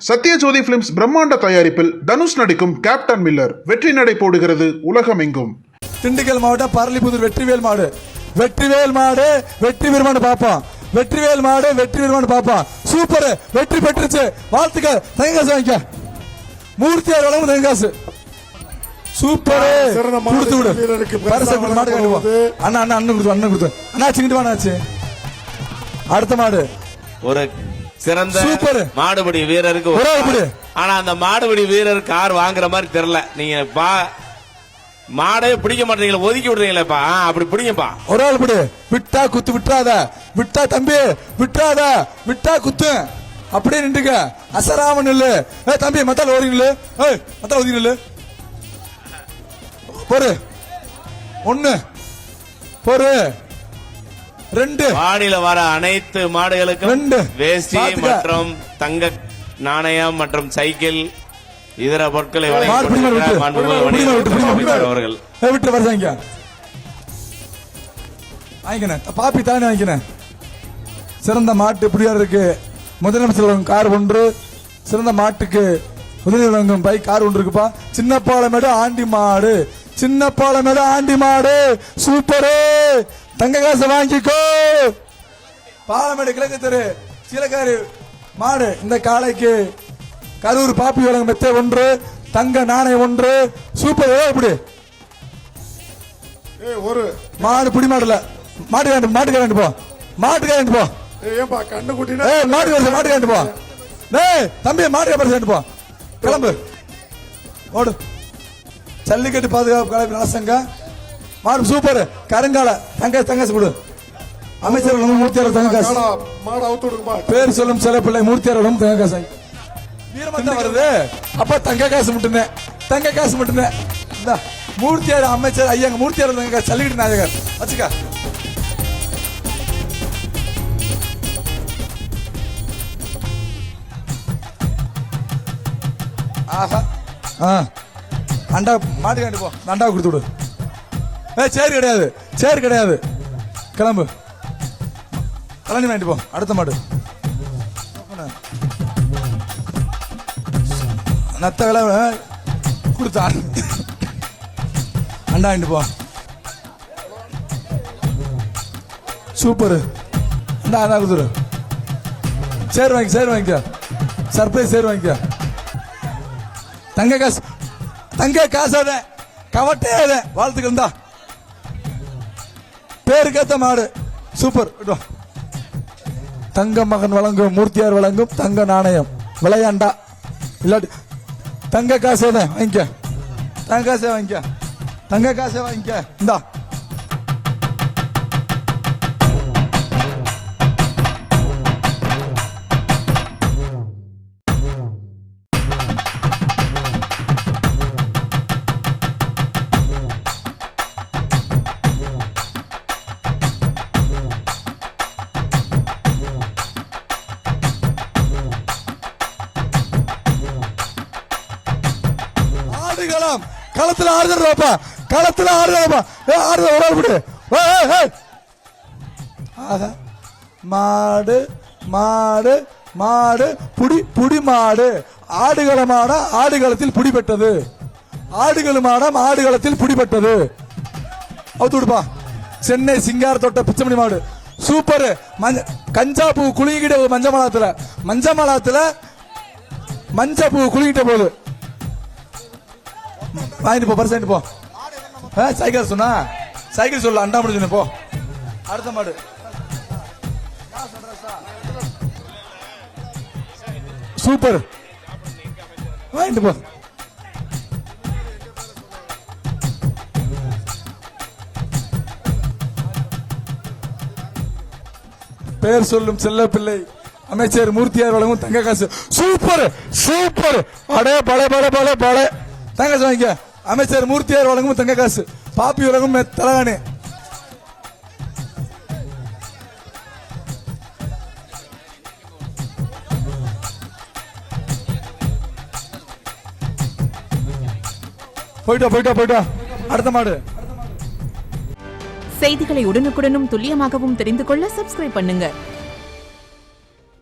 Sathyajothi films பிரம்மாண்ட தயாரிப்பில் தனுஷ் நடிக்கும் கேப்டன் மில்லர் வெற்றி நடை போடுகிறது உலகமெங்கும். திண்டுக்கல் மாவட்டம் பரளிப்புதூர் வெற்றிவேல் மாடு வெற்றி வீரமான பாப்போம். வெற்றிவேல் மாடு வெற்றி வீரமான பாப்போம். சூப்பர், வெற்றி பெற்றுச்சு, வாழ்த்துக்கள். தங்ககாசு வாங்கிக்க, மூர்த்தியார் வளமும் தங்ககாசு. சூப்பர், கொடுத்து விடு. மாடு காட்டுவோம். அண்ணா அண்ணா அண்ணன் கொடுத்து அண்ணன் கொடுத்து அண்ணா சிங்கிட்டு வாண்ணாச்சு. அடுத்த மாடு ஒரு சிறந்த சூப்பர் மாடுபிடி வீரருக்கு. ஆனா அந்த மாடுபிடி வீரர் கார் வாங்குற மாதிரி தெரியல. நீங்க மாடே பிடிக்க மாட்டீங்களா, ஒதுக்கி விடுறீங்களா? அப்படி பிடிங்கப்பா. ஒரு ஆள் பிடி. விட்டா குத்து, விட்டுறாத. விட்டா தம்பி விட்டுறாத, விட்டா குத்து. அப்படியே நின்றுக்க, அசராம நில்லு. தம்பி மத்தால ஓடி நில்லு, மத்தால ஒதுக்கி நில்லு. பொறு, ஒன்னு பொறு, ரெண்டு. மாடியில வர அனைத்து மாடுகளுக்கும் வேஷ்டி மற்றும் தங்க நாணயம் மற்றும் சைக்கிள் இதர பொருட்களை விட்டு வரங்க. பாப்பி தானே வாங்கிக்கிறேன். சிறந்த மாட்டு பிடியாருக்கு முதலமைச்சர் கார் ஒன்று, சிறந்த மாட்டுக்கு உதவி வழங்கும் பைக் கார் ஒன்று இருக்குப்பா. சின்னப்பாலமேடு ஆண்டி மாடு, சின்னப்பாலமேடு ஆண்டி மாடு. சூப்பரு, தங்க காசு வாங்கிக்கோ. பாலமேடு கிழக்கு தெரு சீலக்காரி மாடு. இந்த காளைக்கு கரூர் பாப்பி வழங்கும் மெத்தை ஒன்று, தங்க நாணயம் ஒன்று. சூப்பர். எப்படி ஒரு மாடு பிடி மாடுல மாட்டுக்காரண்டு போ, மாட்டுக்காரண்டு போ. மாட்டுக்காரண்டு போ. தம்பி மாட்டுக்காரண்டு போ, கிளம்பு, ஓடு. ஜல்லிக்கட்டு பாதுகாப்பு கலை நலசங்க மாடு. சூப்பர், கருங்கால தங்காசு கொடு. அமைச்சர் மூர்த்தியார் தங்ககாசு. பேர் சொல்லும் சில பிள்ளை மூர்த்தியாரும் தங்ககாசு. வீரமத்தான் வருது. அப்ப தங்க காசு மட்டும்தான், தங்க காசு மட்டும்தான். மூர்த்தியார் அமைச்சர் ஐயா மூர்த்தியார் தங்ககாசு. ஜல்லிக்கட்டு நாயகர் வச்சுக்க. ஆஹா, அண்டா மாட்டு காண்டி போ. அண்டா கொடுத்து விடு. சேர் கிடையாது, சேர் கிடையாது, கிளம்பு. கலனி வாங்கிட்டு போ. அடுத்த மாடு நத்த விலை கொடுத்தா. அண்டா வாங்கிட்டு போ. சூப்பர், அண்டா அண்டா கொடுத்துரு. சேர் வாங்கிக்க, சர்ப்ரைஸ் சேர் வாங்கிக்க. தங்க காசு, தங்க காசாத கவட்டையாத. வாழ்த்துக்கள் தான். பேருக்கேத்த மாடு. சூப்பர். தங்க மகன் வழங்கும் மூர்த்தியார் வழங்கும் தங்க நாணயம் விளையாண்டா. இல்லாட்டி தங்க காசே வாங்கிக்க, தங்க காசே வாங்கிக்க, தங்க காசே வாங்கிக்க. இந்தா களத்துல ஆறுதல்ப்பா, களத்துல ஆறுதல்ப்பா, ஆறுதல் ஒரு ஆள் விடு. மாடு மாடு மாடு புடி புடி மாடு. ஆடுகளமான ஆடுகளத்தில் புடிபட்டது, ஆடுகளுமான ஆடுகளத்தில் புடிபட்டது. அவுத்து விடுப்பா. சென்னை சிங்கார தோட்ட பிச்சமணி மாடு. சூப்பர். கஞ்சா பூ குலுங்கிட்ட மஞ்சமலாத்துல, மஞ்சமலாத்துல மஞ்சா பூ குலுங்கிட்ட போது. வாங்கிட்டு போ, பரிசு வாங்கிட்டு போ. சைக்கிள் சொன்னா சைக்கிள் சொல்ல, அண்டா முடிஞ்சு போ. அடுத்த மாடு சூப்பர், வாங்கிட்டு போ. பேர் சொல்லும் செல்ல பிள்ளை அமைச்சர் மூர்த்தியார் வழங்கும் தங்க காசு. Super super. அடே பல பல பல பல. தங்க காசு வாங்கிக்க. அமைச்சர் மூர்த்தியார் வழங்கும் தங்க காசு. பாப்பி வழங்கும் தலகாணி. போயிட்டா. அடுத்த மாடு. செய்திகளை உடனுக்குடனும் துல்லியமாகவும் தெரிந்து கொள்ள சப்ஸ்கிரைப் பண்ணுங்க.